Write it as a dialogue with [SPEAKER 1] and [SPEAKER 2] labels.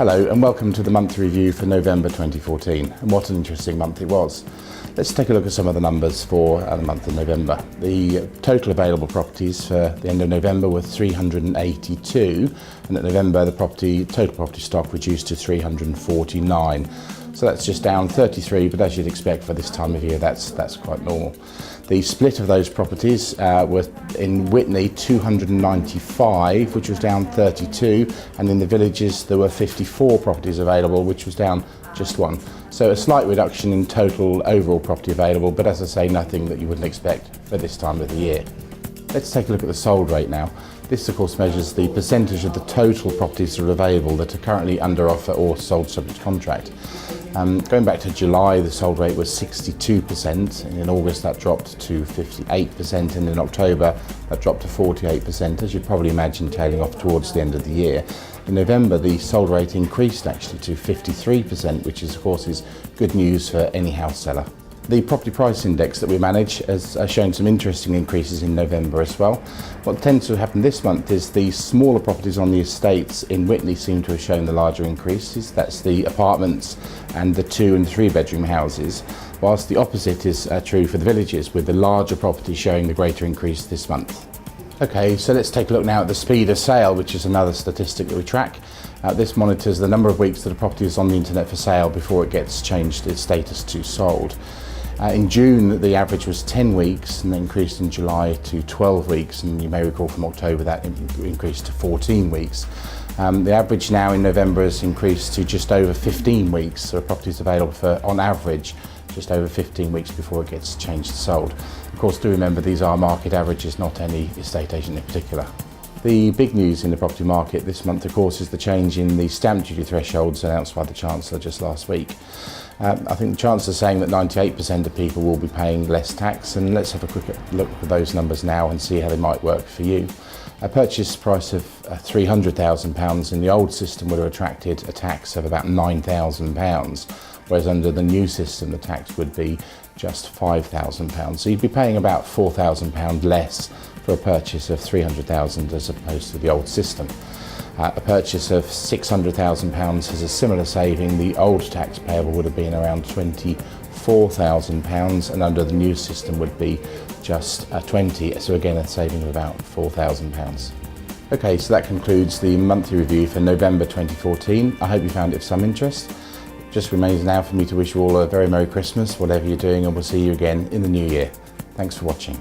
[SPEAKER 1] Hello and welcome to the monthly review for November 2014, and what an interesting month it was. Let's take a look at some of the numbers for the month of November. The total available properties for the end of November were 382, and at November the total property stock reduced to 349. So that's just down 33, but as you'd expect for this time of year, that's quite normal. The split of those properties were in Witney 295, which was down 32, and in the villages there were 54 properties available, which was down just one. So a slight reduction in total overall property available, but as I say, nothing that you wouldn't expect for this time of the year. Let's take a look at the sold rate now. This of course measures the percentage of the total properties that are available that are currently under offer or sold subject to contract. Going back to July, the sold rate was 62%, and in August that dropped to 58%, and in October that dropped to 48%, as you'd probably imagine, tailing off towards the end of the year. In November, the sold rate increased actually to 53%, which is, of course is good news for any house seller. The property price index that we manage has shown some interesting increases in November as well. What tends to happen this month is the smaller properties on the estates in Witney seem to have shown the larger increases. That's the apartments and the 2 and 3 bedroom houses, whilst the opposite is true for the villages, with the larger properties showing the greater increase this month. Okay, so let's take a look now at the speed of sale, which is another statistic that we track. This monitors the number of weeks that a property is on the internet for sale before it gets changed its status to sold. In June, the average was 10 weeks and then increased in July to 12 weeks, and you may recall from October that increased to 14 weeks. The average now in November has increased to just over 15 weeks, so a property is available for, on average, just over 15 weeks before it gets changed to sold. Of course, do remember these are market averages, not any estate agent in particular. The big news in the property market this month, of course, is the change in the stamp duty thresholds announced by the Chancellor just last week. I think the Chancellor is saying that 98% of people will be paying less tax, and let's have a quick look at those numbers now and see how they might work for you. A purchase price of £300,000 in the old system would have attracted a tax of about £9,000, whereas under the new system the tax would be just £5,000. So you'd be paying about £4,000 less for a purchase of £300,000 as opposed to the old system. A purchase of £600,000 has a similar saving. The old tax payable would have been around £24,000, and under the new system would be just 20. So again, a saving of about £4,000. Okay, so that concludes the monthly review for November 2014. I hope you found it of some interest. It just remains now for me to wish you all a very Merry Christmas, whatever you're doing, and we'll see you again in the new year. Thanks for watching.